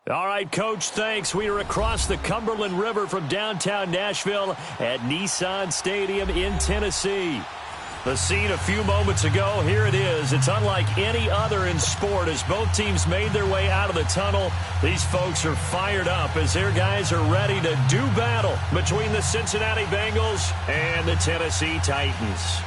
All right, Coach, thanks. We are across the Cumberland River from downtown Nashville at Nissan Stadium in Tennessee. The scene a few moments ago, here it is. It's unlike any other in sport as both teams made their way out of the tunnel. These folks are fired up as their guys are ready to do battle between the Cincinnati Bengals and the Tennessee Titans.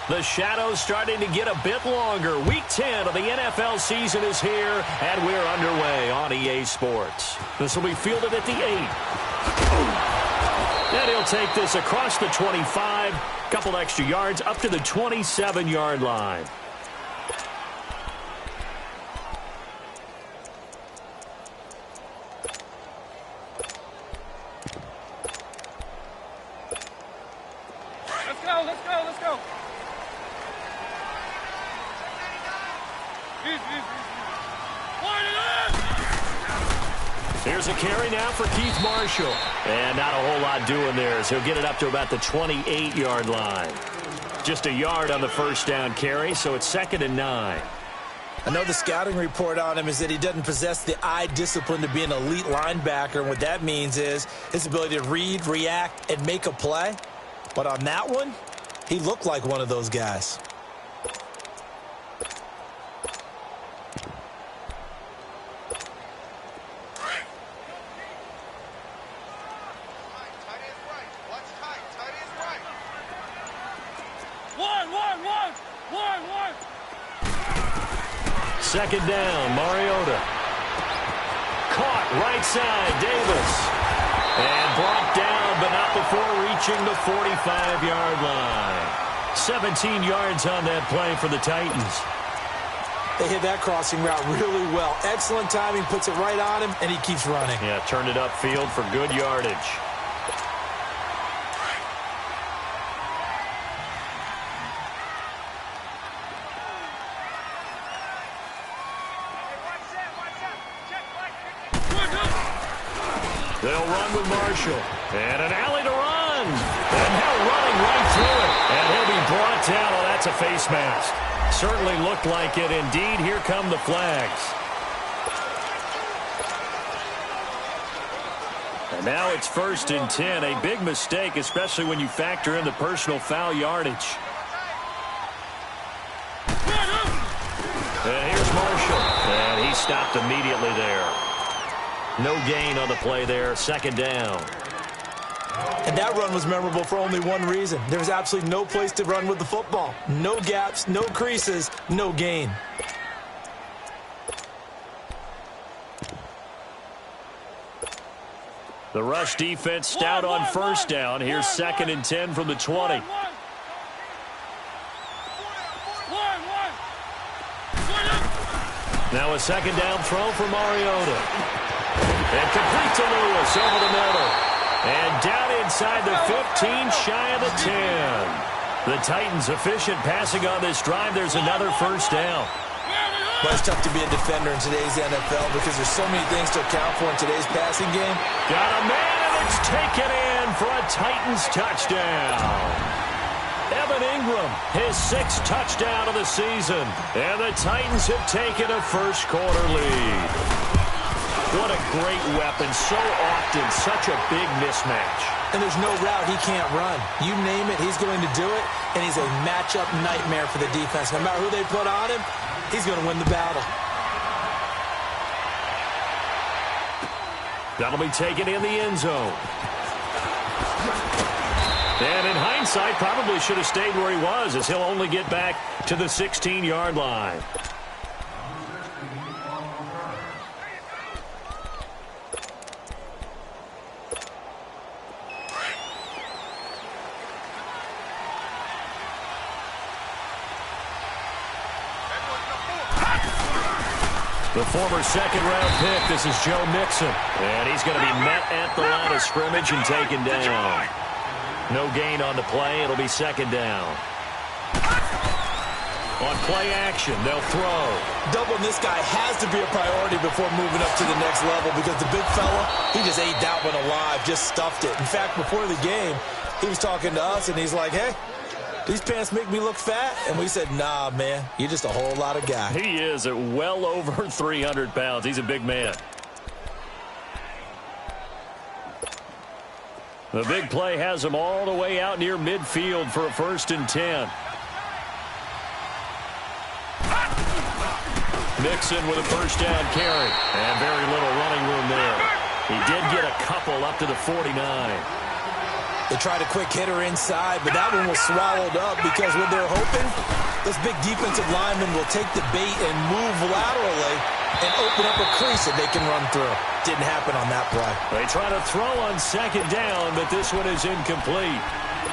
The shadows starting to get a bit longer. Week 10 of the NFL season is here, and we're underway on EA Sports. This will be fielded at the 8. And he'll take this across the 25, couple extra yards up to the 27-yard line. Let's go. Here's a carry now for Keith Marshall. And not a whole lot doing there as he'll get it up to about the 28-yard line. Just a yard on the first down carry, so it's 2nd and 9. I know the scouting report on him is that he doesn't possess the eye discipline to be an elite linebacker, and what that means is his ability to read, react, and make a play. But on that one, he looked like one of those guys. Second down, Mariota. Caught right side, Davis. And brought down, but not before reaching the 45-yard line. 17 yards on that play for the Titans. They hit that crossing route really well. Excellent timing, puts it right on him, and he keeps running. Yeah, turned it upfield for good yardage. They'll run with Marshall. And an alley to run. And now running right through it. And he'll be brought down. Oh, that's a face mask. Certainly looked like it. Indeed, here come the flags. And now it's 1st and 10. A big mistake, especially when you factor in the personal foul yardage. And here's Marshall. And he stopped immediately there. No gain on the play there, 2nd down. And that run was memorable for only one reason. There was absolutely no place to run with the football. No gaps, no creases, no gain. The rush defense stout on first down. Here's 2nd and 10 from the 20. Now a 2nd down throw for Mariota. And complete to Lewis over the middle. And down inside the 15, shy of the 10. The Titans efficient passing on this drive. There's another first down. Well, it's tough to be a defender in today's NFL because there's so many things to account for in today's passing game. Got a man, and it's taken in for a Titans touchdown. Evan Ingram, his 6th touchdown of the season. And the Titans have taken a first-quarter lead. What a great weapon. So often, such a big mismatch. And there's no route he can't run. You name it, he's going to do it. And he's a matchup nightmare for the defense. No matter who they put on him, he's going to win the battle. That'll be taken in the end zone. And in hindsight, probably should have stayed where he was as he'll only get back to the 16-yard line. The former second-round pick, this is Joe Mixon. And he's going to be met at the line of scrimmage and taken down. No gain on the play. It'll be second down. On play action, they'll throw. Doubling this guy has to be a priority before moving up to the next level because the big fella, he just ate that one alive, just stuffed it. In fact, before the game, he was talking to us, and he's like, hey, these pants make me look fat. And we said, nah, man, you're just a whole lot of guy. He is at well over 300 pounds. He's a big man. The big play has him all the way out near midfield for a 1st and 10. Mixon with a first down carry. And very little running room there. He did get a couple up to the 49. They tried a quick hitter inside, but that one was swallowed up because what they're hoping, those big defensive linemen will take the bait and move laterally and open up a crease that they can run through. Didn't happen on that play. They try to throw on second down, but this one is incomplete.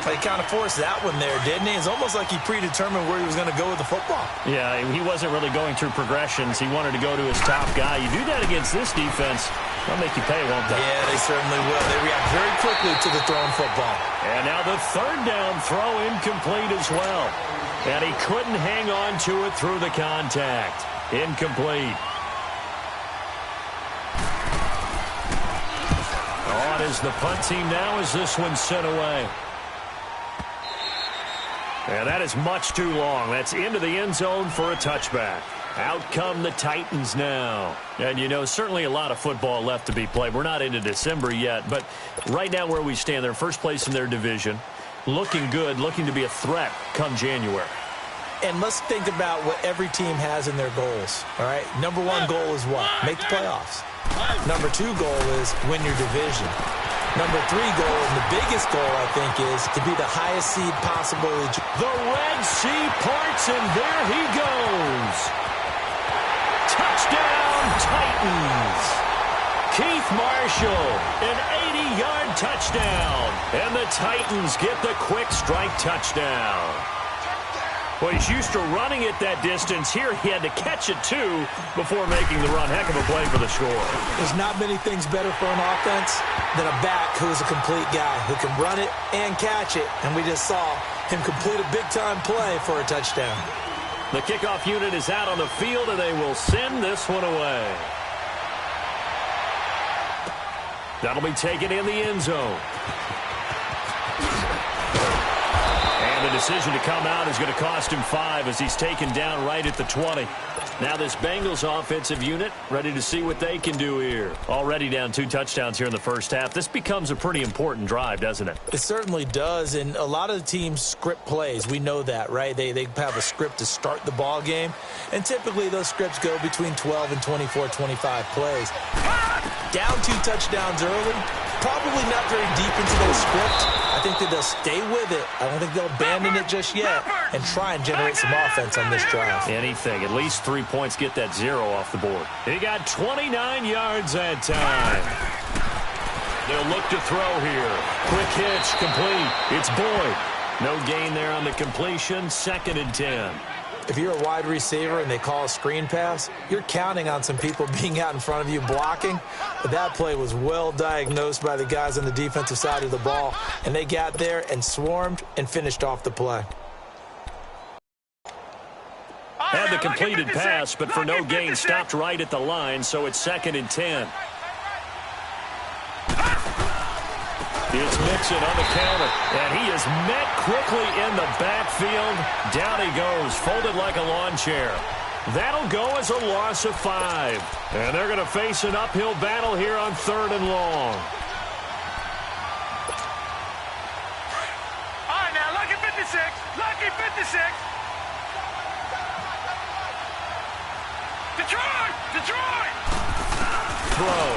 He kind of forced that one there, didn't he? It's almost like he predetermined where he was going to go with the football. Yeah, he wasn't really going through progressions. He wanted to go to his top guy. You do that against this defense, they'll make you pay, won't they? Yeah, they certainly will. They react very quickly to the thrown football. And now the third down throw incomplete as well. And he couldn't hang on to it through the contact. Incomplete. On is the punt team now as this one's sent away. And that is much too long. That's into the end zone for a touchback. Out come the Titans now. And, you know, certainly a lot of football left to be played. We're not into December yet, but right now where we stand, they're first place in their division. Looking good, looking to be a threat come January. And let's think about what every team has in their goals, all right? Number one goal is what? Make the playoffs. Number two goal is win your division. Number three goal, and the biggest goal, I think, is to be the highest seed possible. The Red Sea parts, and there he goes. Touchdown, Titans. Keith Marshall, an 80-yard touchdown. And the Titans get the quick strike touchdown. Well, he's used to running it that distance. Here he had to catch it, too, before making the run. Heck of a play for the score. There's not many things better for an offense than a back who is a complete guy who can run it and catch it. And we just saw him complete a big-time play for a touchdown. The kickoff unit is out on the field, and they will send this one away. That'll be taken in the end zone. And the decision to come out is going to cost him 5 as he's taken down right at the 20. Now this Bengals offensive unit ready to see what they can do here. Already down 2 touchdowns here in the first half. This becomes a pretty important drive, doesn't it? It certainly does, and a lot of the teams script plays. We know that, right? They have a script to start the ball game, and typically those scripts go between 12 and 24, 25 plays. Down 2 touchdowns early, probably not very deep into their script. I think that they'll stay with it. I don't think they'll abandon it just yet and try and generate some offense on this drive. Anything. At least 3 points, get that 0 off the board. He got 29 yards that time. They'll look to throw here. Quick hitch, complete. It's Boyd. No gain there on the completion. 2nd and 10. If you're a wide receiver and they call a screen pass, you're counting on some people being out in front of you blocking. But that play was well diagnosed by the guys on the defensive side of the ball, and they got there and swarmed and finished off the play. Had the completed pass, but for no gain, stopped right at the line, so it's 2nd and 10. It's Mixon on the counter, and he is met quickly in the backfield. Down he goes, folded like a lawn chair. That'll go as a loss of 5. And they're going to face an uphill battle here on 3rd and long. All right, now, lucky 56. Lucky 56. Detroit! Detroit! Throw.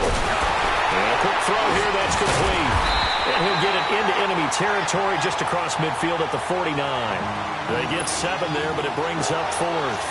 And a quick throw here, that's complete. And he'll get it into enemy territory just across midfield at the 49. They get 7 there, but it brings up 4th.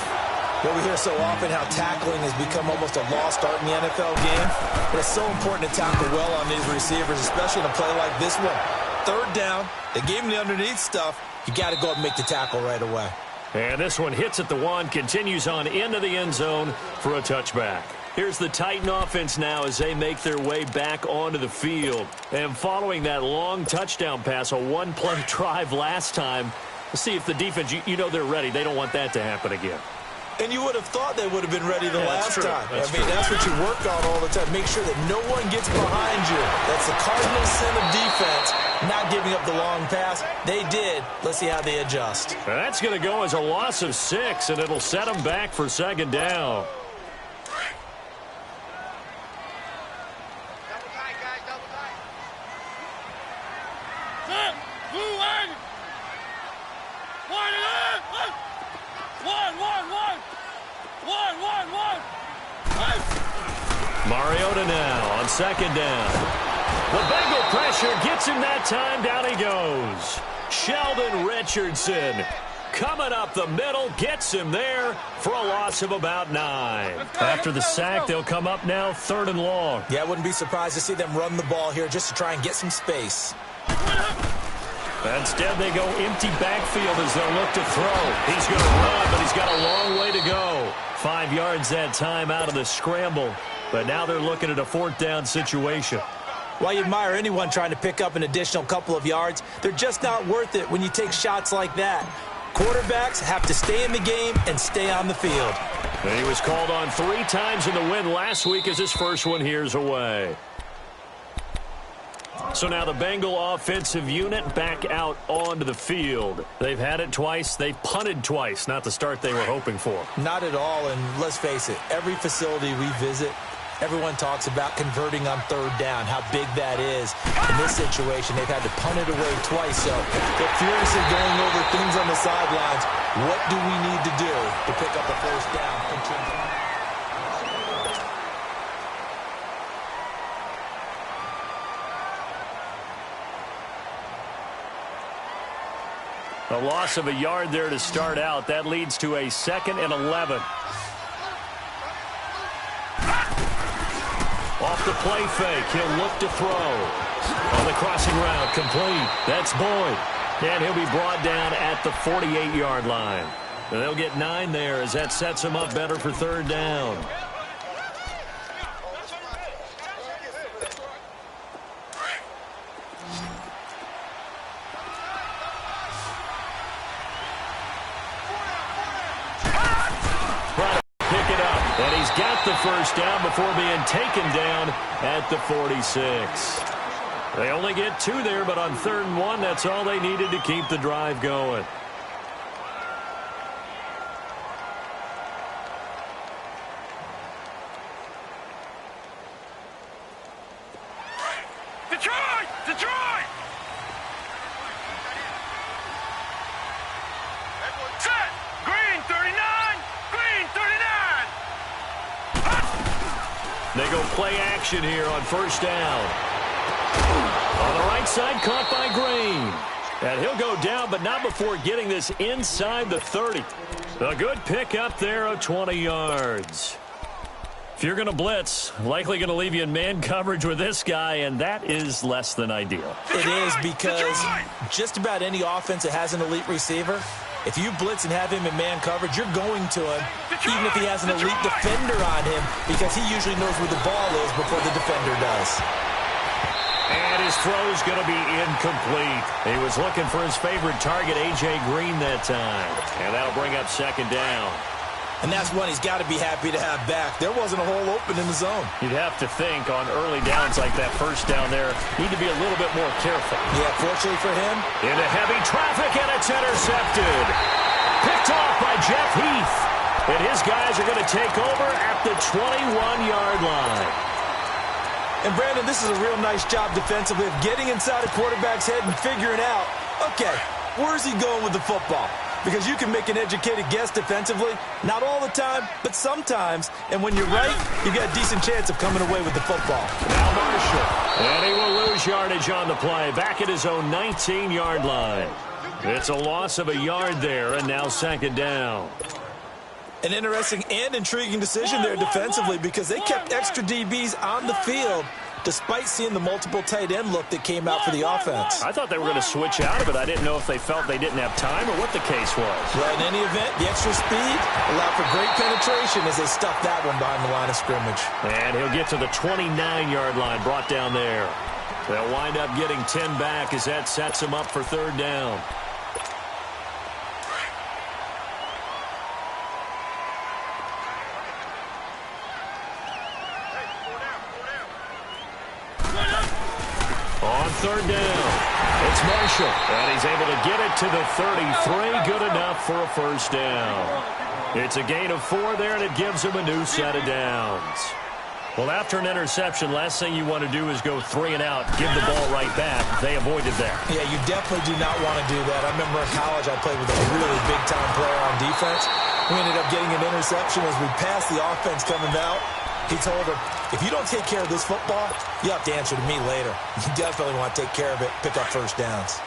Well, we hear so often how tackling has become almost a lost art in the NFL game. But it's so important to tackle well on these receivers, especially in a play like this one. 3rd down, they gave him the underneath stuff. You got to go up and make the tackle right away. And this one hits at the 1, continues on into the end zone for a touchback. Here's the Titan offense now as they make their way back onto the field. And following that long touchdown pass, a one-play drive last time, let's see if the defense, you know they're ready. They don't want that to happen again. And you would have thought they would have been ready the last time. That's what you work on all the time. Make sure that no one gets behind you. That's the cardinal sin of defense, not giving up the long pass. They did. Let's see how they adjust. And that's going to go as a loss of 6, and it'll set them back for second down. Mariota now on second down. The Bengal pressure gets him that time. Down he goes. Sheldon Richardson coming up the middle, gets him there for a loss of about 9. After the sack, they'll come up now 3rd and long. Yeah, I wouldn't be surprised to see them run the ball here just to try and get some space. Instead, they go empty backfield as they'll look to throw. He's going to run, but he's got a long way to go. 5 yards that time out of the scramble. But now they're looking at a 4th down situation. While you admire anyone trying to pick up an additional couple of yards, they're just not worth it when you take shots like that. Quarterbacks have to stay in the game and stay on the field. And he was called on 3 times in the win last week as his first one here's away. So now the Bengal offensive unit back out onto the field. They've had it twice. They've punted twice. Not the start they were hoping for. Not at all, and let's face it, every facility we visit, everyone talks about converting on 3rd down, how big that is. In this situation, they've had to punt it away twice, so they're furiously going over things on the sidelines. What do we need to do to pick up a 1st down? Continue. A loss of a yard there to start out. That leads to a 2nd and 11. Off the play fake, he'll look to throw. On the crossing route, complete. That's Boyd. And he'll be brought down at the 48-yard line. And they'll get 9 there as that sets him up better for 3rd down. Got the 1st down before being taken down at the 46. They only get 2 there, but on 3rd and 1, that's all they needed to keep the drive going. Detroit! Detroit! Set! Green 39! Green 39! They go play action here on 1st down. On the right side, caught by Green. And he'll go down, but not before getting this inside the 30. A good pick up there of 20 yards. If you're going to blitz, likely going to leave you in man coverage with this guy, and that is less than ideal. It is because just about any offense that has an elite receiver, if you blitz and have him in man coverage, you're going to him, even if he has an elite defender on him, because he usually knows where the ball is before the defender does. And his throw's going to be incomplete. He was looking for his favorite target, A.J. Green, that time. And that'll bring up 2nd down. And that's one he's got to be happy to have back. There wasn't a hole open in the zone. You'd have to think on early downs like that 1st down there, need to be a little bit more careful. Yeah, fortunately for him. Into heavy traffic, and it's intercepted. Picked off by Jeff Heath. And his guys are going to take over at the 21-yard line. And, Brandon, this is a real nice job defensively of getting inside a quarterback's head and figuring out, okay, where's he going with the football? Because you can make an educated guess defensively. Not all the time, but sometimes. And when you're right, you've got a decent chance of coming away with the football. Now Marshall. And he will lose yardage on the play. Back at his own 19-yard line. It's a loss of a yard there, and now 2nd down. An interesting and intriguing decision there defensively because they kept extra DBs on the field. despite seeing the multiple tight end look that came out for the offense. I thought they were going to switch out of it. I didn't know if they felt they didn't have time or what the case was. Well, in any event, the extra speed allowed for great penetration as they stuffed that one behind the line of scrimmage. And he'll get to the 29-yard line, brought down there. They'll wind up getting 10 back as that sets them up for third down. On third down, it's Marshall, and he's able to get it to the 33. Good enough for a first down. It's a gain of 4 there, and it gives him a new set of downs. Well, after an interception, last thing you want to do is go 3 and out, give the ball right back. They avoided that. Yeah, you definitely do not want to do that. I remember in college I played with a really big-time player on defense. We ended up getting an interception as we passed the offense coming out. He told him, if you don't take care of this football, you have to answer to me later. You definitely want to take care of it, pick up first downs.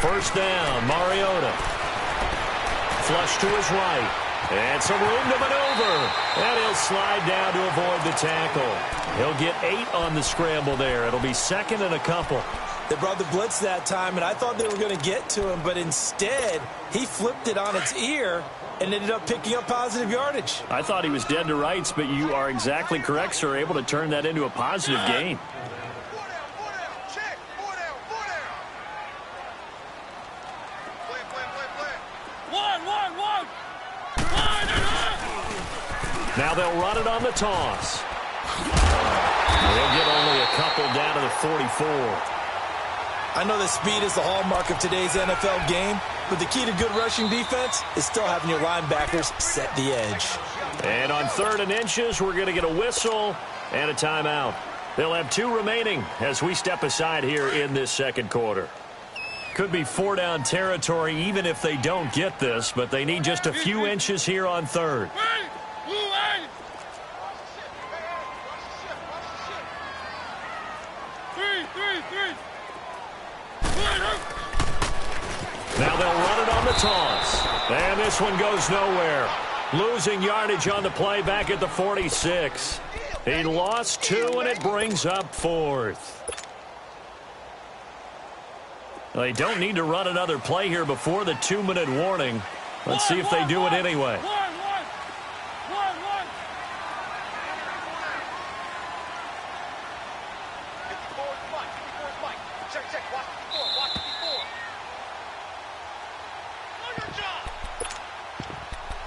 First down, Mariota. Flush to his right. And some room to maneuver. And he'll slide down to avoid the tackle. He'll get 8 on the scramble there. It'll be second and a couple. They brought the blitz that time, and I thought they were going to get to him, but instead, he flipped it on its ear and ended up picking up positive yardage. I thought he was dead to rights, but you are exactly correct, sir, able to turn that into a positive gain. Now they'll run it on the toss. They'll get only a couple down to the 44. I know that speed is the hallmark of today's NFL game, but the key to good rushing defense is still having your linebackers set the edge. And on 3rd and inches, we're going to get a whistle and a timeout. They'll have 2 remaining as we step aside here in this second quarter. Could be 4-down territory even if they don't get this, but they need just a few inches here on 3rd. Now they'll run it on the toss. And this one goes nowhere. Losing yardage on the play back at the 46. He lost 2, and it brings up 4th. They don't need to run another play here before the 2-minute warning. Let's see if they do it anyway.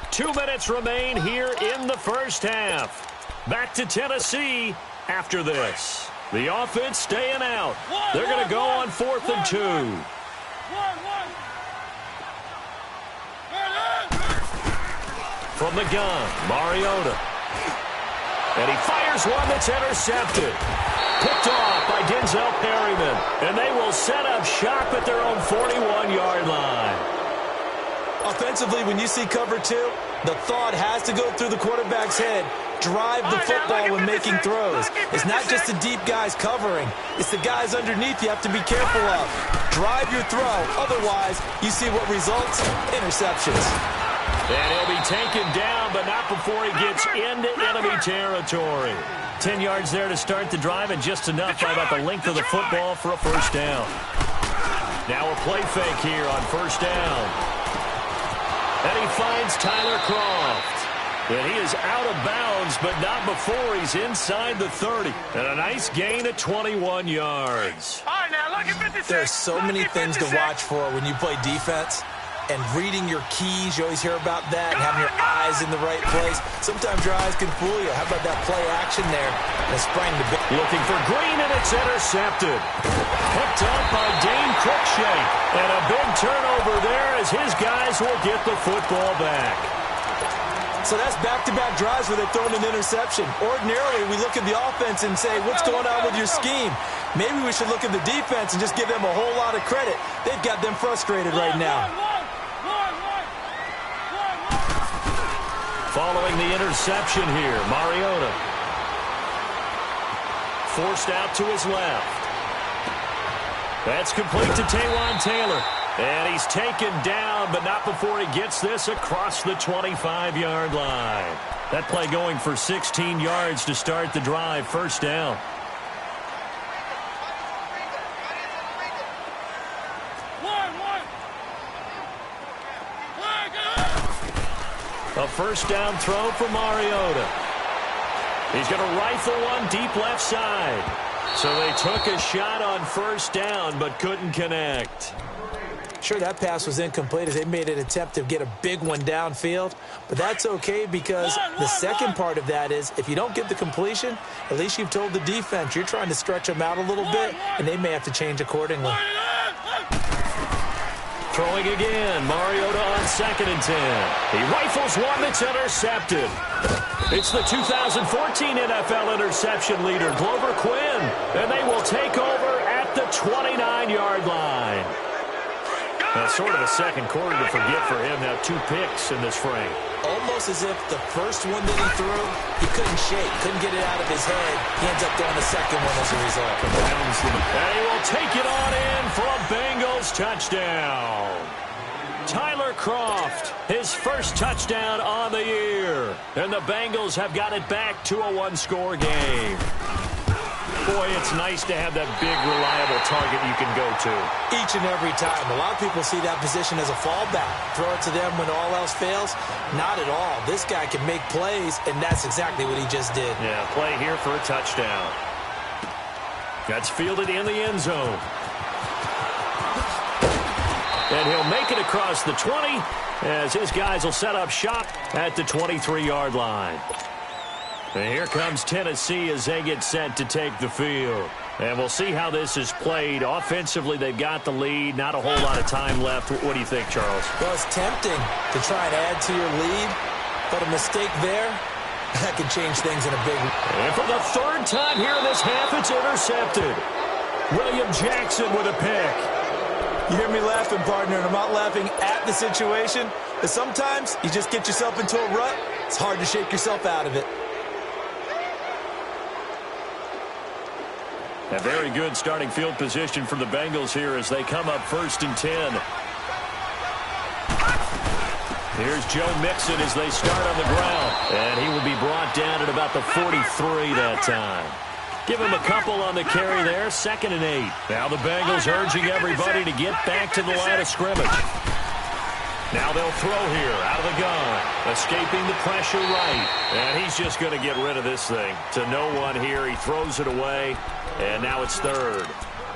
Two minutes remain here in the first half. Back to Tennessee after this. The offense staying out. They're going to go on 4th and 2. From the gun, Mariota. And he fires one that's intercepted. Picked off by Denzel Perryman. And they will set up shop at their own 41-yard line. Offensively, when you see cover 2, the thought has to go through the quarterback's head. Drive the football when making throws. It's not just the deep guys covering. It's the guys underneath you have to be careful of. Drive your throw. Otherwise, you see what results? Interceptions. And he'll be taken down, but not before he gets into enemy territory. 10 yards there to start the drive, and just enough by about the length of the football for a first down. Now a play fake here on first down. And he finds Tyler Kroft. And he is out of bounds, but not before he's inside the 30. And a nice gain of 21 yards. All right, now, look at 56. There's so many things to watch for when you play defense. And reading your keys, you always hear about that, and having your eyes in the right place. Sometimes your eyes can fool you. How about that play action there? And a sprang to big. Looking for Green, and it's intercepted. Picked up by Dane Cruikshank. And a big turnover there as his guys will get the football back. So that's back-to-back drives where they're throwing an interception. Ordinarily, we look at the offense and say, what's going on with your scheme? Maybe we should look at the defense and just give them a whole lot of credit. They've got them frustrated right now. Following the interception here, Mariota. Forced out to his left. That's complete to Taywan Taylor. And he's taken down, but not before he gets this across the 25-yard line. That play going for 16 yards to start the drive. First down. A first down throw for Mariota. He's going to rifle one deep left side. So they took a shot on first down, but couldn't connect. Sure, that pass was incomplete as they made an attempt to get a big one downfield. But that's okay because the second part of that is if you don't get the completion, at least you've told the defense you're trying to stretch them out a little bit, and they may have to change accordingly. Throwing again, Mariota on 2nd and 10. He rifles one that's intercepted. It's the 2014 NFL interception leader, Glover Quinn, and they will take over at the 29-yard line. Sort of a second quarter to forget for him. Now 2 picks in this frame. Almost as if the first one that he threw, he couldn't shake, couldn't get it out of his head. He ends up throwing the second one as a result. And he will take it on in for a Bengals touchdown. Tyler Kroft, his first touchdown on the year. And the Bengals have got it back to a 1-score game. Boy, it's nice to have that big, reliable target you can go to. Each and every time. A lot of people see that position as a fallback. Throw it to them when all else fails. Not at all. This guy can make plays, and that's exactly what he just did. Yeah, play here for a touchdown. That's fielded in the end zone. And he'll make it across the 20 as his guys will set up shop at the 23-yard line. And here comes Tennessee as they get set to take the field. And we'll see how this is played. Offensively, they've got the lead. Not a whole lot of time left. What do you think, Charles? Well, it's tempting to try and add to your lead, but a mistake there, that can change things in a big way. And for the 3rd time here in this half, it's intercepted. William Jackson with a pick. You hear me laughing, partner, and I'm not laughing at the situation, but sometimes you just get yourself into a rut. It's hard to shake yourself out of it. A very good starting field position for the Bengals here as they come up 1st and 10. Here's Joe Mixon as they start on the ground. And he will be brought down at about the 43 that time. Give him a couple on the carry there. 2nd and 8. Now the Bengals urging everybody to get back to the line of scrimmage. Now they'll throw here out of the gun. Escaping the pressure right. And he's just going to get rid of this thing. To no one here. He throws it away. And now it's 3rd.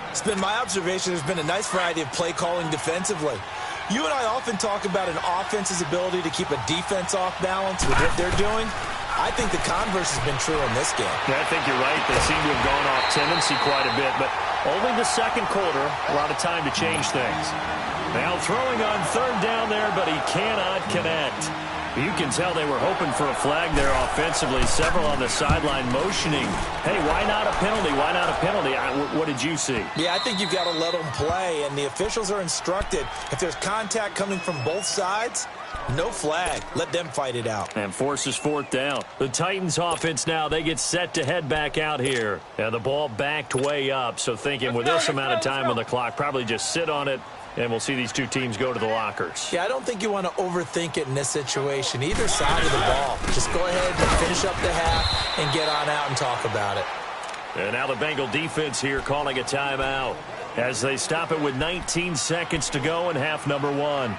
It's been my observation there's been a nice variety of play calling defensively. You and I often talk about an offense's ability to keep a defense off balance with what they're doing. I think the converse has been true in this game. Yeah, I think you're right. They seem to have gone off tendency quite a bit, but only the 2nd quarter, a lot of time to change things. Now throwing on 3rd down there, but he cannot connect. You can tell they were hoping for a flag there offensively. Several on the sideline motioning. Hey, why not a penalty? Why not a penalty? What did you see? Yeah, I think you've got to let them play, and the officials are instructed. If there's contact coming from both sides, no flag. Let them fight it out. And forces 4th down. The Titans offense now, they get set to head back out here. And the ball backed way up, so thinking with this amount of time on the clock, probably just sit on it. And we'll see these 2 teams go to the lockers. Yeah, I don't think you want to overthink it in this situation. Either side of the ball. Just go ahead and finish up the half and get on out and talk about it. And now the Bengal defense here calling a timeout as they stop it with 19 seconds to go in half number 1.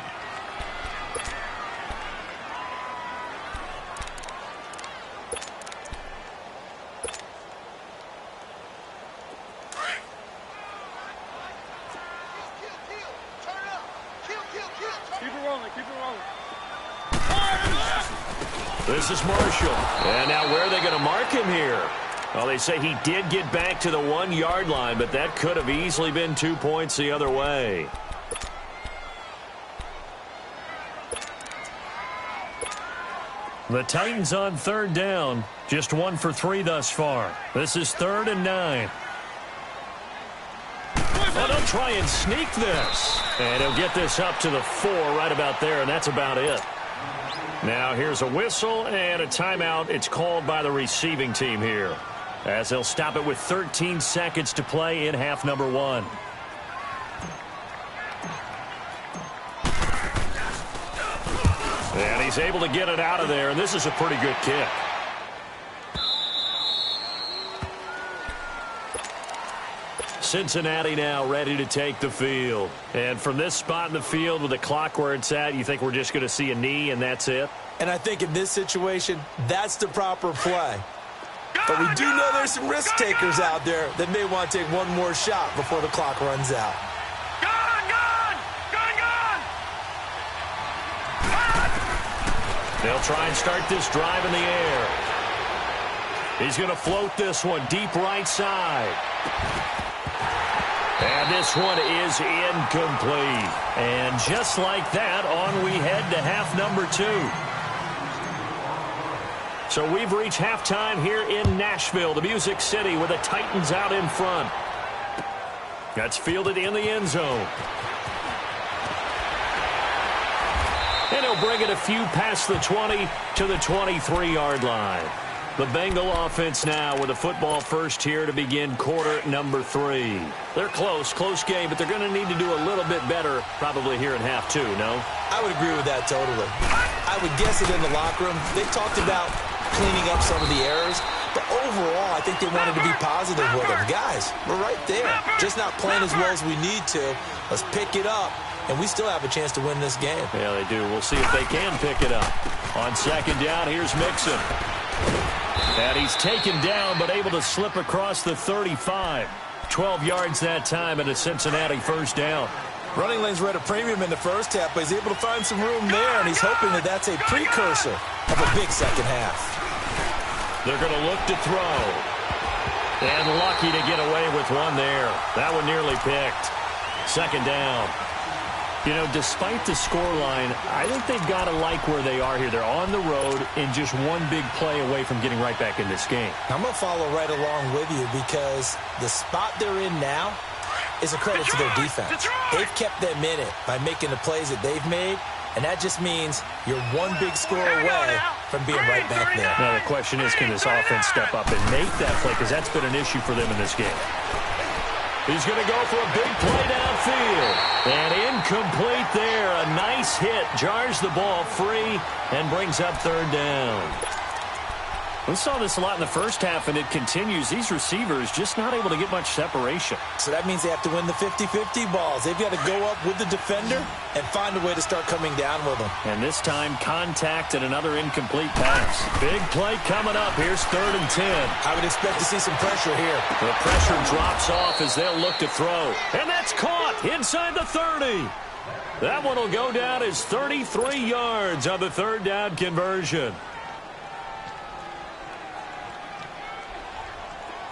This is Marshall. And now where are they going to mark him here? Well, they say he did get back to the 1-yard line, but that could have easily been 2 points the other way. The Titans on 3rd down. Just 1 for 3 thus far. This is 3rd and 9. Well, they'll try and sneak this. And he'll get this up to the 4 right about there, and that's about it. Now here's a whistle and a timeout. It's called by the receiving team here, as they'll stop it with 13 seconds to play in half number 1. And he's able to get it out of there, and this is a pretty good kick. Cincinnati now ready to take the field. And from this spot in the field with the clock where it's at, you think we're just going to see a knee and that's it? And I think in this situation, that's the proper play. But we do know there's some risk takers out there that may want to take one more shot before the clock runs out. They'll try and start this drive in the air. He's going to float this one deep right side. And this one is incomplete. And just like that, on we head to half number 2. So we've reached halftime here in Nashville, the Music City, with the Titans out in front. That's fielded in the end zone. And he'll bring it a few past the 20 to the 23-yard line. The Bengal offense now with a football first here to begin quarter number 3. They're close game, but they're going to need to do a little bit better probably here in half 2, no? I would agree with that totally. I would guess it in the locker room. They talked about cleaning up some of the errors, but overall, I think they wanted to be positive with them. Guys, we're right there. Just not playing as well as we need to. Let's pick it up, and we still have a chance to win this game. Yeah, they do. We'll see if they can pick it up. On second down, here's Mixon. And he's taken down, but able to slip across the 35. 12 yards that time, and a Cincinnati first down. Running lanes were at a premium in the first half, but he's able to find some room there, and he's hoping that that's a precursor of a big second half. They're going to look to throw. And lucky to get away with one there. That one nearly picked. Second down. You know, despite the scoreline, I think they've got to like where they are here. They're on the road and just one big play away from getting right back in this game. I'm going to follow right along with you because the spot they're in now is a credit to their defense. They've kept them in it by making the plays that they've made, and that just means you're one big score away from being right back there. Now, the question is, can this offense step up and make that play? Because that's been an issue for them in this game. He's going to go for a big play downfield. And incomplete there. A nice hit. Jars the ball free and brings up third down. We saw this a lot in the first half, and it continues. These receivers just not able to get much separation. So that means they have to win the 50-50 balls. They've got to go up with the defender and find a way to start coming down with them. And this time, contact and another incomplete pass. Big play coming up. Here's 3rd and 10. I would expect to see some pressure here. The pressure drops off as they'll look to throw. And that's caught inside the 30. That one will go down as 33 yards on the third down conversion.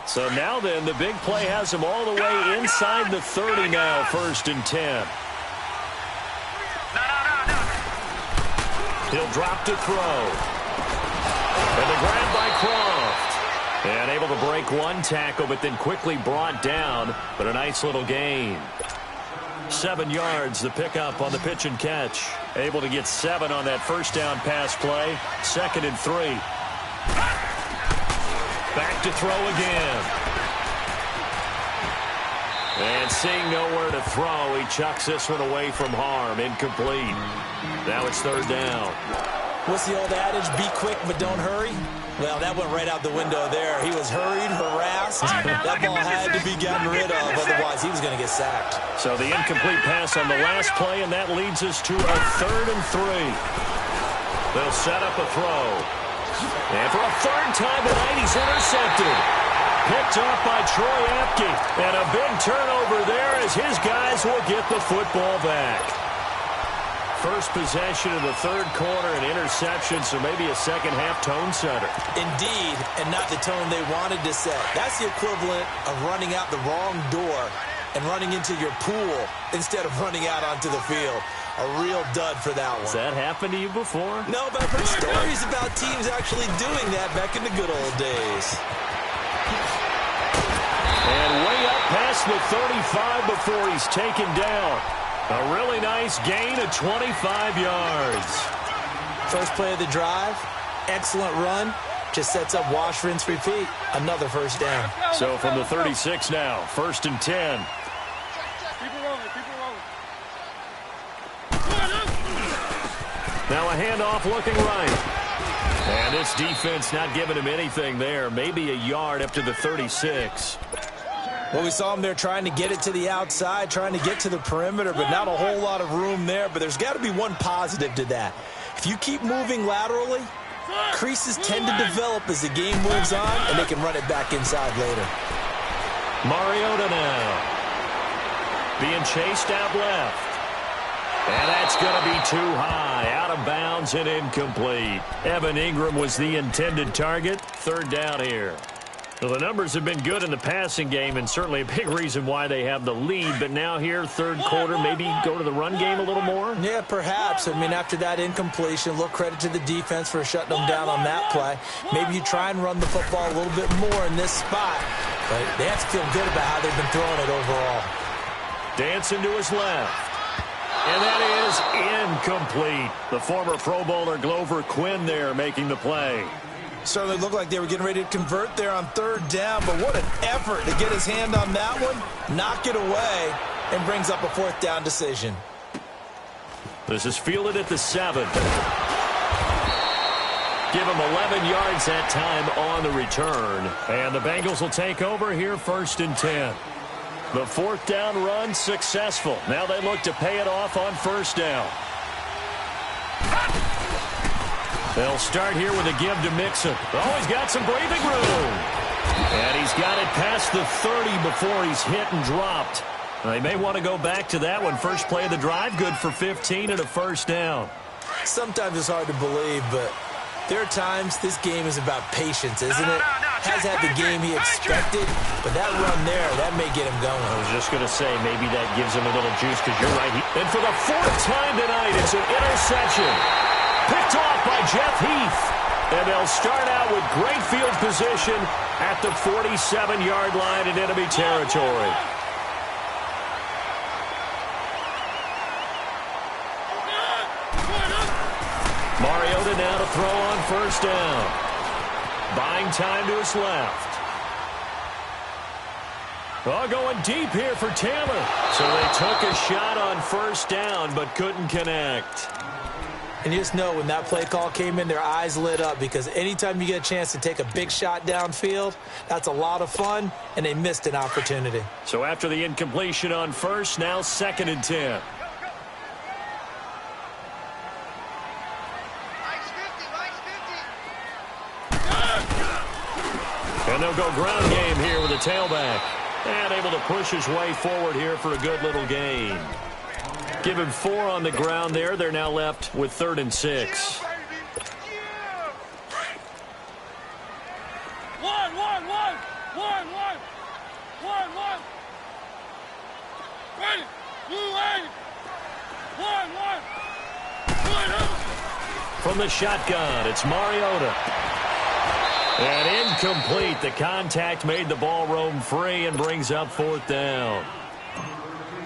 So now then, the big play has him all the way inside the 30 now, 1st and 10. He'll drop to throw. And the grab by Croft. And able to break one tackle, but then quickly brought down. But a nice little gain. 7 yards, the pickup on the pitch and catch. Able to get 7 on that first down pass play. 2nd and 3. Back to throw again. And seeing nowhere to throw, he chucks this one away from harm. Incomplete. Now it's 3rd down. What's the old adage? Be quick, but don't hurry. Well, that went right out the window there. He was hurried, harassed. That ball had to be gotten rid of, otherwise he was going to get sacked. So the incomplete pass on the last play, and that leads us to a 3rd and 3. They'll set up a throw. And for a 3rd time tonight, he's intercepted. Picked off by Troy Apke. And a big turnover there as his guys will get the football back. First possession of the 3rd quarter, an interception, so maybe a second-half tone setter. Indeed, and not the tone they wanted to set. That's the equivalent of running out the wrong door and running into your pool instead of running out onto the field. A real dud for that one. Has that happened to you before? No, but I've heard stories about teams actually doing that back in the good old days. And way up past the 35 before he's taken down. A really nice gain of 25 yards. First play of the drive, excellent run. Just sets up wash, rinse, repeat. Another first down. So from the 36 now, 1st and 10. Now a handoff looking right. And this defense not giving him anything there. Maybe a yard up to the 36. Well, we saw him there trying to get it to the outside, trying to get to the perimeter, but not a whole lot of room there. But there's got to be one positive to that. If you keep moving laterally, creases tend to develop as the game moves on, and they can run it back inside later. Mariota now. Being chased out left. And that's going to be too high. Out of bounds and incomplete. Evan Ingram was the intended target. Third down here. Well, the numbers have been good in the passing game, and certainly a big reason why they have the lead. But now here, third quarter, maybe go to the run game a little more? Yeah, perhaps. I mean, after that incompletion, little credit to the defense for shutting them down on that play. Maybe you try and run the football a little bit more in this spot. But they have to feel good about how they've been throwing it overall. Dancing to his left. And that is incomplete. The former Pro Bowler Glover Quinn there making the play. Certainly looked like they were getting ready to convert there on third down, but what an effort to get his hand on that one, knock it away, and brings up a fourth down decision. This is fielded at the 7. Give him 11 yards that time on the return. And the Bengals will take over here, 1st and 10. The fourth down run successful. Now they look to pay it off on first down. They'll start here with a give to Mixon. Oh, he's got some breathing room. And he's got it past the 30 before he's hit and dropped. They may want to go back to that one. First play of the drive, good for 15 and a first down. Sometimes it's hard to believe, but there are times this game is about patience, isn't it? Has had the game he expected, but that run there, that may get him going. I was just going to say, maybe that gives him a little juice, because you're right. And for the 4th time tonight, it's an interception. Picked off by Jeff Heath. And they'll start out with great field position at the 47-yard line in enemy territory. Mariota now to throw on first down. Buying time to his left. Oh, going deep here for Taylor. So they took a shot on first down, but couldn't connect. And you just know when that play call came in, their eyes lit up, because anytime you get a chance to take a big shot downfield, that's a lot of fun, and they missed an opportunity. So after the incompletion on first, now 2nd and 10. And they'll go ground game here with a tailback. And able to push his way forward here for a good little gain. Give him 4 on the ground there. They're now left with 3rd and 6. One. Ready. One. From the shotgun, it's Mariota. And incomplete. The contact made the ball roam free and brings up 4th down.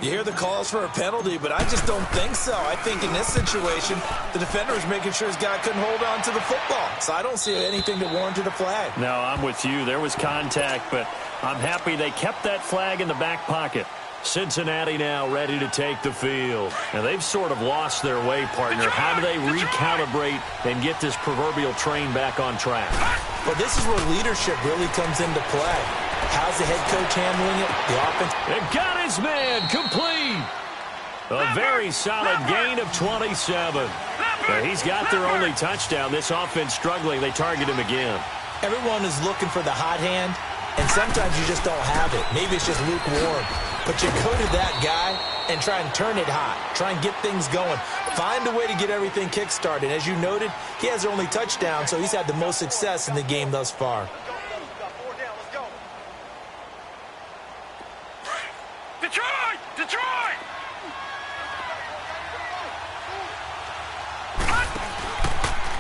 You hear the calls for a penalty, but I just don't think so. I think in this situation, the defender was making sure his guy couldn't hold on to the football. So I don't see anything that warranted a flag. No, I'm with you. There was contact, but I'm happy they kept that flag in the back pocket. Cincinnati now ready to take the field. And they've sort of lost their way, partner. How do they recalibrate and get this proverbial train back on track? Well, this is where leadership really comes into play. How's the head coach handling it? The offense. And got his man complete. A very solid gain of 27. He's got their only touchdown. This offense struggling. They target him again. Everyone is looking for the hot hand, and sometimes you just don't have it. Maybe it's just lukewarm. But you go to that guy and try and turn it hot. Try and get things going. Find a way to get everything kick-started. As you noted, he has their only touchdown, so he's had the most success in the game thus far. Detroit!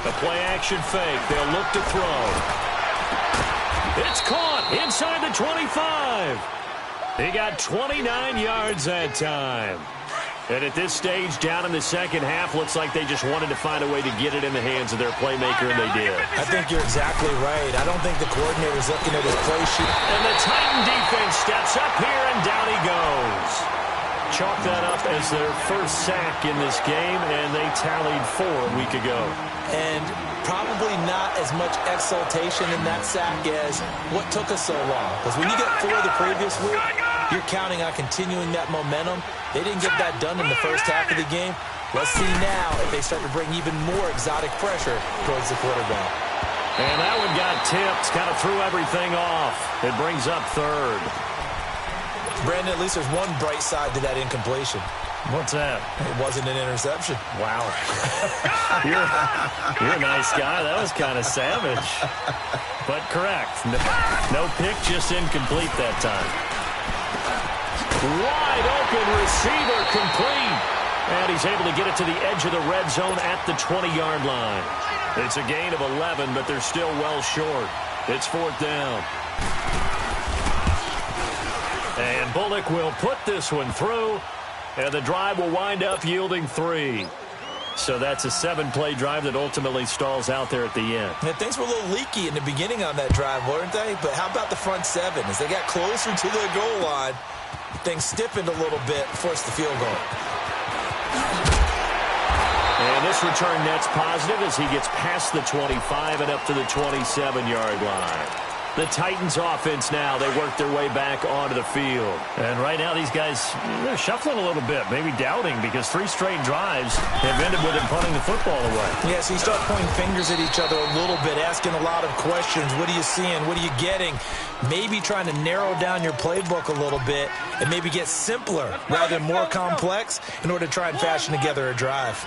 The play-action fake. They'll look to throw. It's caught inside the 25. He got 29 yards that time. And at this stage, down in the second half, looks like they just wanted to find a way to get it in the hands of their playmaker, and they did. I think you're exactly right. I don't think the coordinator's looking at his play sheet. And the Titan defense steps up here, and down he goes. chalk that up as their first sack in this game, and they tallied 4 a week ago. And probably not as much exultation in that sack as what took us so long. Because when you get 4 the previous week, you're counting on continuing that momentum. They didn't get that done in the first half of the game. Let's see now if they start to bring even more exotic pressure towards the quarterback. And that one got tipped, kind of threw everything off. It brings up 3rd. Brandon, at least there's one bright side to that incompletion. What's that? It wasn't an interception. Wow. You're a nice guy. That was kind of savage. But correct. No pick, just incomplete that time. Wide open receiver, complete. And he's able to get it to the edge of the red zone at the 20-yard line. It's a gain of 11, but they're still well short. It's 4th down. And Bullock will put this one through, and the drive will wind up yielding 3. So that's a 7-play drive that ultimately stalls out there at the end. Yeah, things were a little leaky in the beginning on that drive, weren't they? But how about the front 7? As they got closer to their goal line, things stiffened a little bit, forced the field goal. And this return net's positive as he gets past the 25 and up to the 27-yard line. The Titans offense now, they work their way back onto the field. And right now these guys, they're shuffling a little bit, maybe doubting, because 3 straight drives have ended with him punting the football away. Yeah, so you start pointing fingers at each other a little bit, asking a lot of questions. What are you seeing? What are you getting? Maybe trying to narrow down your playbook a little bit and maybe get simpler rather than more complex in order to try and fashion together a drive.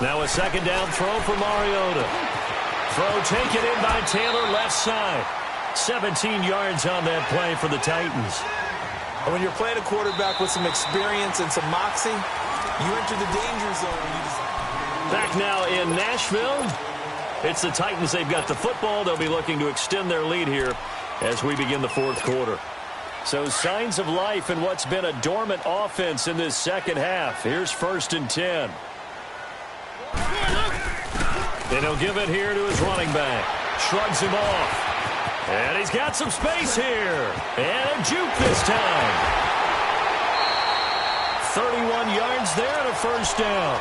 Now a second down throw for Mariota. Throw taken in by Taylor, left side. 17 yards on that play for the Titans. And when you're playing a quarterback with some experience and some moxie, you enter the danger zone. Back now in Nashville. It's the Titans. They've got the football. They'll be looking to extend their lead here as we begin the 4th quarter. So signs of life in what's been a dormant offense in this second half. Here's 1st and 10. And he'll give it here to his running back. Shrugs him off. And he's got some space here. And a juke this time. 31 yards there and a 1st down.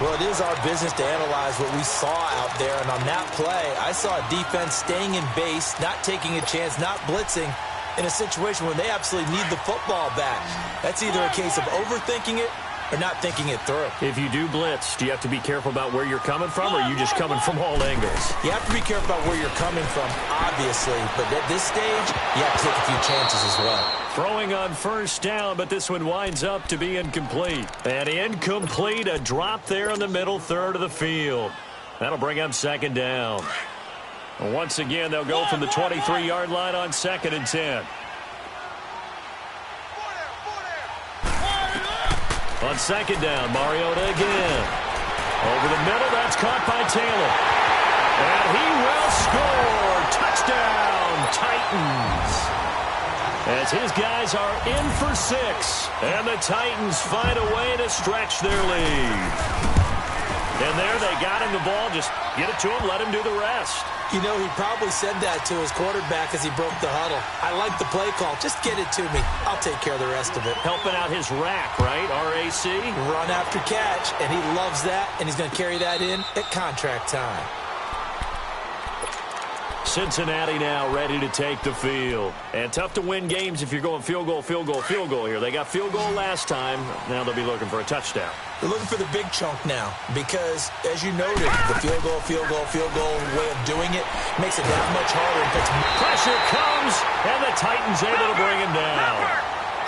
Well, it is our business to analyze what we saw out there. And on that play, I saw a defense staying in base, not taking a chance, not blitzing in a situation where they absolutely need the football back. That's either a case of overthinking it or not thinking it through. If you do blitz, do you have to be careful about where you're coming from, or are you just coming from all angles? You have to be careful about where you're coming from, obviously. But at this stage, you have to take a few chances as well. Throwing on 1st down, but this one winds up to be incomplete. And incomplete, a drop there in the middle 3rd of the field. That'll bring up 2nd down. And once again, they'll go from the 23-yard line on 2nd and 10. On 2nd down, Mariota again. Over the middle, that's caught by Taylor. And he will score. Touchdown, Titans. As his guys are in for 6. And the Titans find a way to stretch their lead. And there they got him the ball. Just get it to him, let him do the rest. You know, he probably said that to his quarterback as he broke the huddle. I like the play call. Just get it to me. I'll take care of the rest of it. Helping out his rack, right? RAC? Run after catch, and he loves that, and he's going to carry that in at contract time. Cincinnati now ready to take the field. And tough to win games if you're going field goal, field goal, field goal here. They got field goal last time. Now they'll be looking for a touchdown. They're looking for the big chunk now because, as you noted, the field goal way of doing it makes it that much harder. And pressure comes, and the Titans able to bring him down.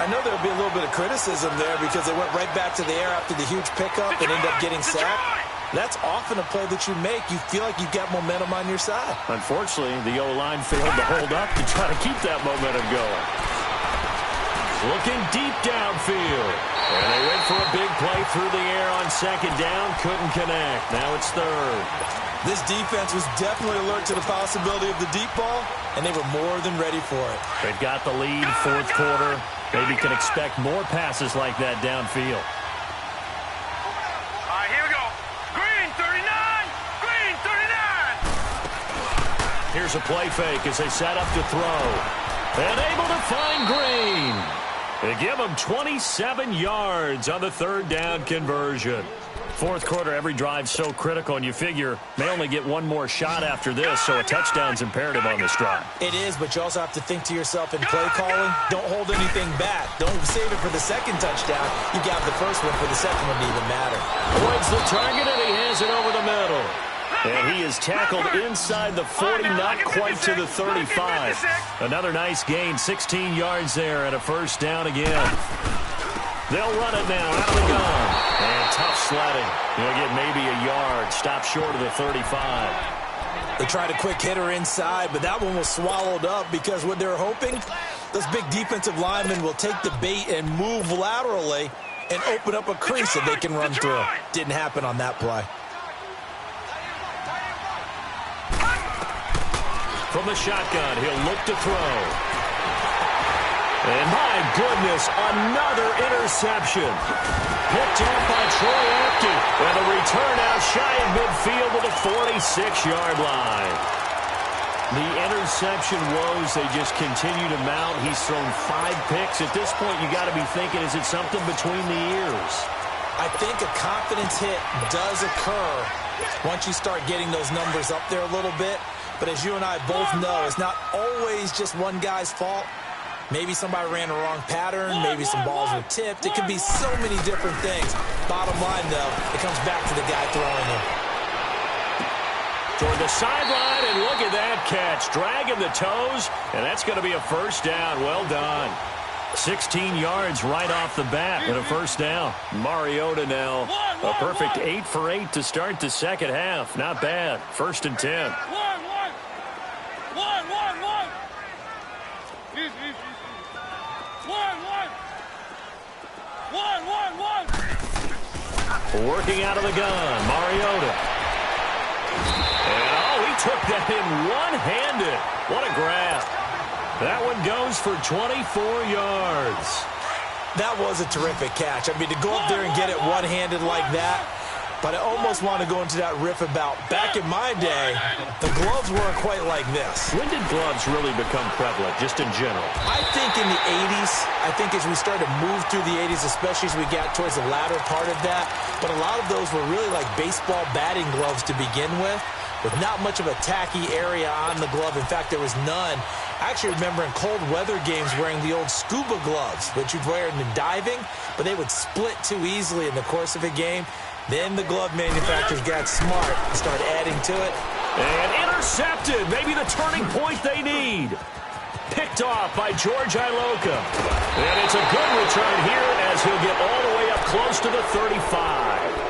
I know there'll be a little bit of criticism there because they went right back to the air after the huge pickup and ended up getting sacked. That's often a play that you make. You feel like you've got momentum on your side. Unfortunately, the O-line failed to hold up to try to keep that momentum going. Looking deep downfield. And they went for a big play through the air on 2nd down. Couldn't connect. Now it's 3rd. This defense was definitely alert to the possibility of the deep ball, and they were more than ready for it. They've got the lead, 4th quarter. Maybe can expect more passes like that downfield. here's a play fake as they set up to throw. And able to find Green. They give him 27 yards on the third down conversion. Fourth quarter, every drive so critical, and you figure may only get one more shot after this, so a touchdown's imperative on this drive. It is, but you also have to think to yourself in play calling, don't hold anything back. Don't save it for the second touchdown. You got the first one for the second one to even matter. Avoids the target, and he has it over the middle. And he is tackled inside the 40, not quite to the 35. Another nice gain, 16 yards there, and a first down again. They'll run it now out of the gun. And tough sledding. He'll get maybe a yard. Stop short of the 35. They tried a quick hitter inside, but that one was swallowed up because what they're hoping, those big defensive linemen will take the bait and move laterally and open up a crease that they can run through. Didn't happen on that play. From the shotgun, he'll look to throw. And my goodness, another interception. Picked off by Troy Apke. And the return out shy of midfield to the 46-yard line. The interception woes, they just continue to mount. He's thrown 5 picks. At this point, you got to be thinking, is it something between the ears? I think a confidence hit does occur once you start getting those numbers up there a little bit. But as you and I both know, it's not always just one guy's fault. Maybe somebody ran the wrong pattern. Maybe some balls were tipped. It could be so many different things. Bottom line, though, it comes back to the guy throwing them. Toward the sideline, and look at that catch. Dragging the toes, and that's going to be a first down. Well done. 16 yards right off the bat and a first down. Mariota now a perfect 8 for 8 to start the second half. Not bad. First and 10. Working out of the gun, Mariota. And, he took that in one-handed. What a grab. That one goes for 24 yards. That was a terrific catch. I mean, to go up there and get it one-handed like that, but I almost want to go into that riff about back in my day, the gloves weren't quite like this. When did gloves really become prevalent, just in general? I think in the 80s. I think as we started to move through the 80s, especially as we got towards the latter part of that, but a lot of those were really like baseball batting gloves to begin with not much of a tacky area on the glove. In fact, there was none. I actually remember in cold weather games wearing the old scuba gloves, which you'd wear in diving, but they would split too easily in the course of a game. Then the glove manufacturers got smart and started adding to it. And intercepted. Maybe the turning point they need. Picked off by George Iloka. And it's a good return here as he'll get all the way up close to the 35.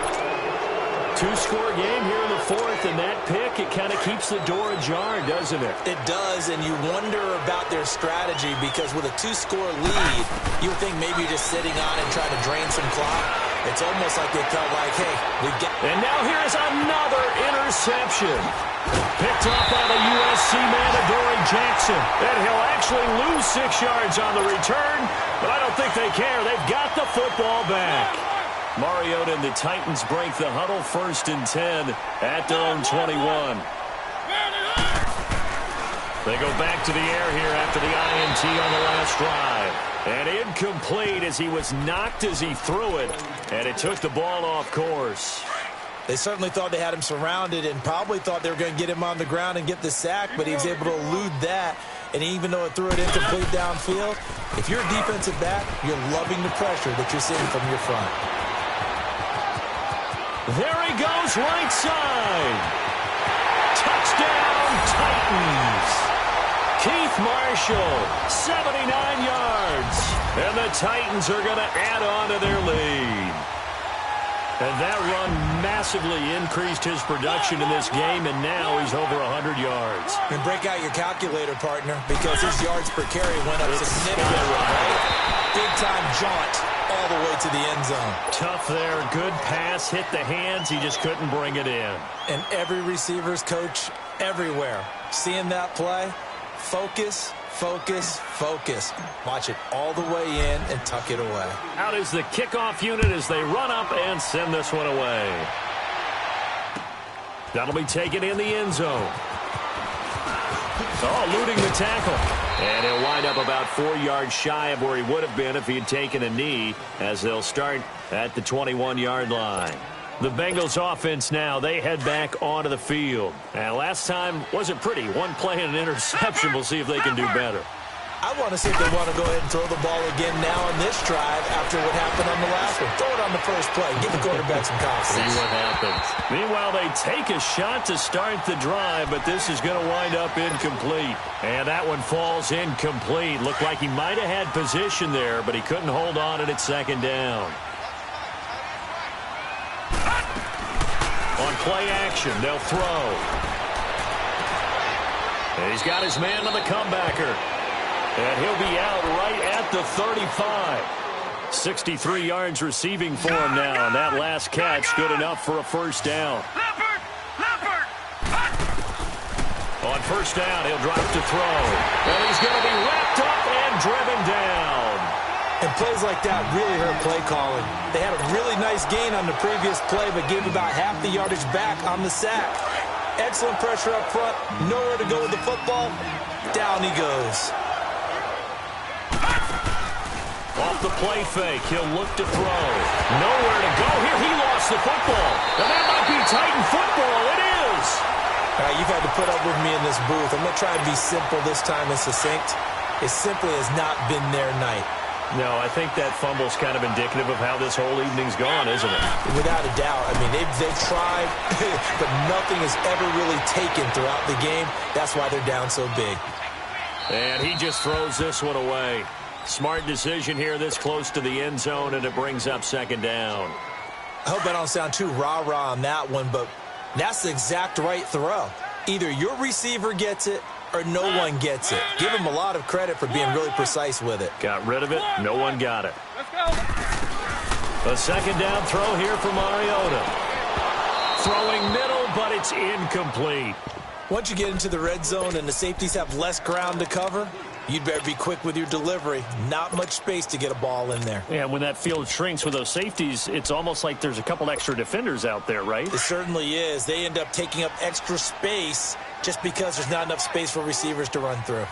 Two-score game here in the fourth, and that pick, it kind of keeps the door ajar, doesn't it? It does, and you wonder about their strategy because with a 2-score lead, you would think maybe just sitting on it and trying to drain some clock. It's almost like they felt like, hey, we've got... And now here's another interception. Picked off by the USC man, Adoree Jackson. And he'll actually lose 6 yards on the return, but I don't think they care. They've got the football back. Mariota and the Titans break the huddle, first and 10 at their own 21. They go back to the air here after the INT on the last drive. And incomplete as he was knocked as he threw it, and it took the ball off course. They certainly thought they had him surrounded and probably thought they were going to get him on the ground and get the sack, but he was able to elude that. And even though it threw it incomplete downfield, if you're a defensive back, you're loving the pressure that you're seeing from your front. There he goes, right side. Touchdown, Titans. Keith Marshall, 79 yards. And the Titans are going to add on to their lead. And that run massively increased his production in this game, and now he's over 100 yards. And break out your calculator, partner, because his yards per carry went up significantly, right? Big-time jaunt all the way to the end zone. Tough there. Good pass. Hit the hands. He just couldn't bring it in. And every receiver's coach everywhere seeing that play, focus, focus, focus. Watch it all the way in and tuck it away. Out is the kickoff unit as they run up and send this one away. That'll be taken in the end zone. Oh, eluding the tackle. And he'll wind up about 4 yards shy of where he would have been if he had taken a knee, as they'll start at the 21-yard line. The Bengals offense now, they head back onto the field. And last time wasn't pretty. One play and an interception. We'll see if they can do better. I want to see if they want to go ahead and throw the ball again now on this drive after what happened on the last one. Throw it on the first play. Give the quarterback some confidence. See what happens. Meanwhile, they take a shot to start the drive, but this is going to wind up incomplete. And that one falls incomplete. Looked like he might have had position there, but he couldn't hold on at it second down. On play action, they'll throw. And he's got his man on the comebacker. And he'll be out right at the 35. 63 yards receiving for him now. And that last catch good enough for a first down. On first down, he'll drop to throw. And he's going to be wrapped up and driven down. And plays like that really hurt play calling. They had a really nice gain on the previous play, but gave about half the yardage back on the sack. Excellent pressure up front. Nowhere to go with the football. Down he goes. Off the play fake, he'll look to throw. Nowhere to go here. He lost the football. And that might be Titan football. It is. All right, you've had to put up with me in this booth. I'm going to try and be simple this time and succinct. It simply has not been their night. No, I think that fumble's kind of indicative of how this whole evening's gone, isn't it? Without a doubt. I mean, they've tried, but nothing has ever really taken throughout the game. That's why they're down so big. And he just throws this one away. Smart decision here this close to the end zone, and it brings up second down. I hope I don't sound too rah-rah on that one, but that's the exact right throw. Either your receiver gets it or no one gets it. Give him a lot of credit for being really precise with it. Got rid of it. No one got it. A second down throw here for Mariota. Throwing middle, but it's incomplete. Once you get into the red zone and the safeties have less ground to cover, you'd better be quick with your delivery. Not much space to get a ball in there. Yeah, when that field shrinks with those safeties, it's almost like there's a couple extra defenders out there, right? It certainly is. They end up taking up extra space just because there's not enough space for receivers to run through.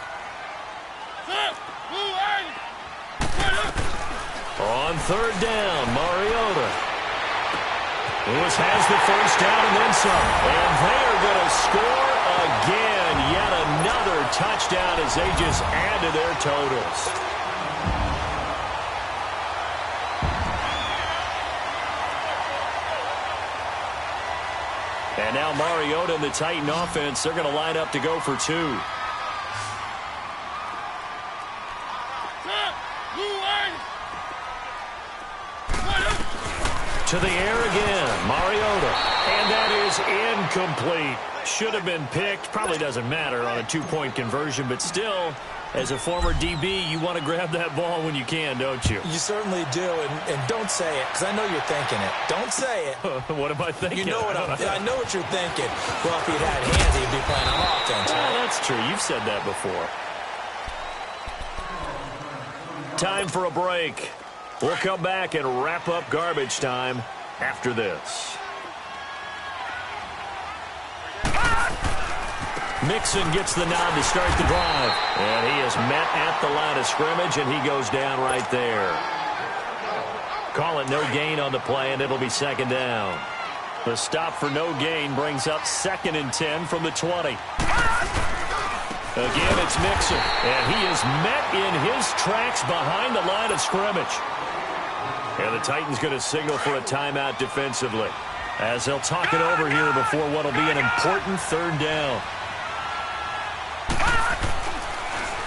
On third down, Mariota. Lewis has the first down and then some. And they are going to score again. Yet another touchdown as they just add to their totals. And now Mariota and the Titan offense, they're going to line up to go for two. To the air again, Mariota. And that is incomplete. Should have been picked. Probably doesn't matter on a two-point conversion, but still, as a former DB, you want to grab that ball when you can, don't you? You certainly do, and don't say it, because I know you're thinking it. Don't say it. What am I thinking? You know what I know what you're thinking. Well, if he'd had hands, he'd be playing on offense. Well, that's true. You've said that before. Time for a break. We'll come back and wrap up garbage time after this. Mixon gets the nod to start the drive. And he is met at the line of scrimmage, and he goes down right there. Call it no gain on the play, and it'll be second down. The stop for no gain brings up 2nd and 10 from the 20. Again, it's Mixon, and he is met in his tracks behind the line of scrimmage. And the Titans going to signal for a timeout defensively as they'll talk it over here before what will be an important third down.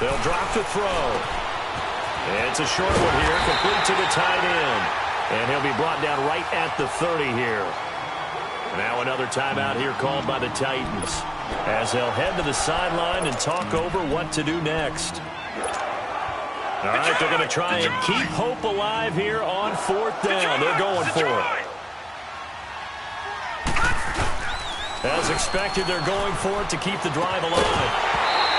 They'll drop to throw. And it's a short one here, complete to the tight end. And he'll be brought down right at the 30 here. Now another timeout here called by the Titans as they'll head to the sideline and talk over what to do next. All right, they're going to try and keep hope alive here on 4th down. They're going for it. As expected, they're going for it to keep the drive alive.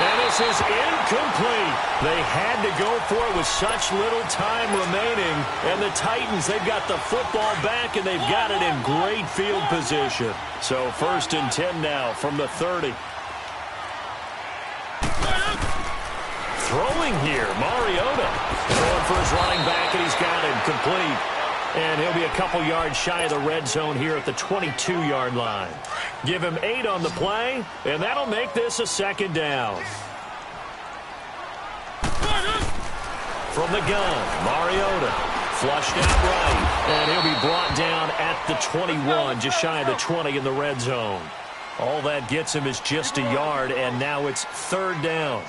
And this is incomplete. They had to go for it with such little time remaining. And the Titans, they've got the football back, and they've got it in great field position. So 1st and 10 now from the 30. throwing here. Mariota throwing for his running back, and he's got him complete. And he'll be a couple yards shy of the red zone here at the 22-yard line. Give him 8 on the play, and that'll make this a second down. From the gun, Mariota flushed out right, and he'll be brought down at the 21, just shy of the 20 in the red zone. All that gets him is just a yard, and now it's third down.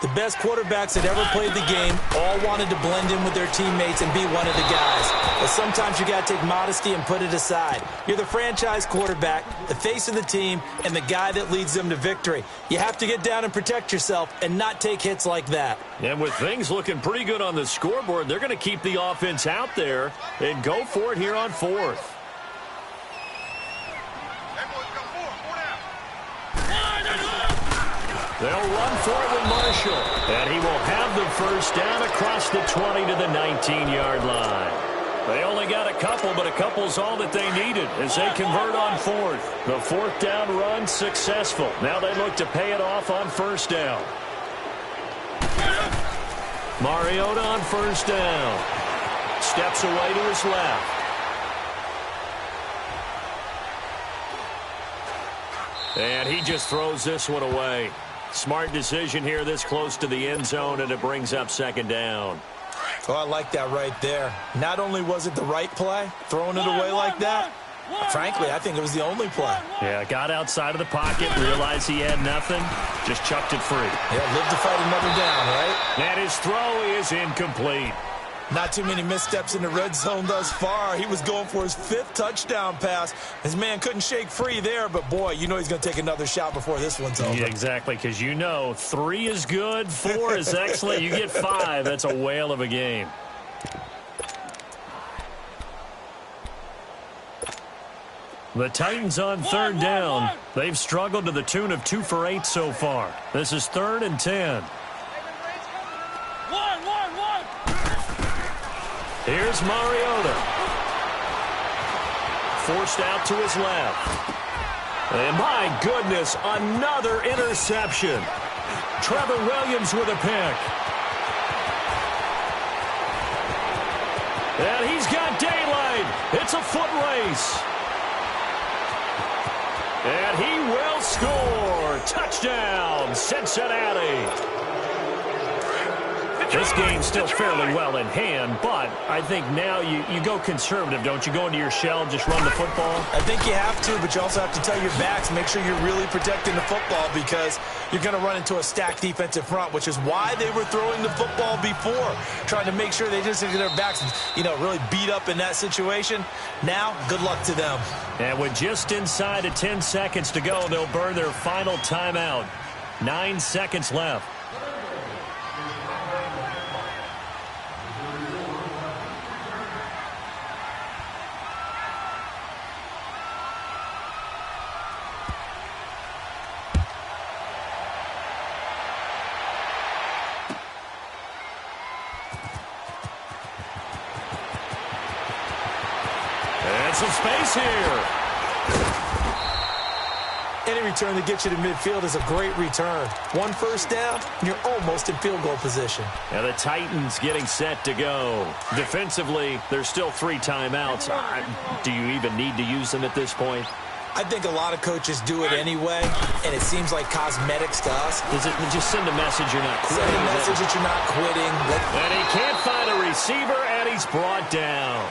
The best quarterbacks that ever played the game all wanted to blend in with their teammates and be one of the guys. But sometimes you got to take modesty and put it aside. You're the franchise quarterback, the face of the team, and the guy that leads them to victory. You have to get down and protect yourself and not take hits like that. And with things looking pretty good on the scoreboard, they're going to keep the offense out there and go for it here on fourth. They'll run for it with Marshall, and he will have the first down across the 20 to the 19-yard line. They only got a couple, but a couple's all that they needed as they convert on fourth. The fourth down run successful. Now they look to pay it off on first down. Mariota on first down. Steps away to his left. And he just throws this one away. Smart decision here this close to the end zone, and it brings up second down. Oh, I like that right there. Not only was it the right play, throwing it away like that, frankly, I think it was the only play. Yeah, got outside of the pocket, realized he had nothing, just chucked it free. Yeah, live to fight another down, right? And his throw is incomplete. Not too many missteps in the red zone thus far. He was going for his 5th touchdown pass. His man couldn't shake free there, but boy, you know he's going to take another shot before this one's over. Yeah, exactly, because you know 3 is good, 4 is excellent. You get 5, that's a whale of a game. The Titans on third down. They've struggled to the tune of 2 for 8 so far. This is 3rd and 10. Here's Mariota. Forced out to his left. And my goodness, another interception. Trevor Williams with a pick. And he's got daylight. It's a foot race. And he will score. Touchdown, Cincinnati. This game's still fairly well in hand, but I think now you go conservative, don't you? Go into your shell and just run the football? I think you have to, but you also have to tell your backs, make sure you're really protecting the football because you're going to run into a stacked defensive front, which is why they were throwing the football before, trying to make sure they just get their backs, really beat up in that situation. Now, good luck to them. And with just inside of 10 seconds to go, they'll burn their final timeout. 9 seconds left. Some space here. Any return that gets you to midfield is a great return. 1 first down, and you're almost in field goal position. Now the Titans getting set to go. Defensively, there's still 3 timeouts. Do you even need to use them at this point? I think a lot of coaches do it anyway, and it seems like cosmetics to us. Does it just send a message you're not quitting? Send a message that you're not quitting. And he can't find a receiver, and he's brought down.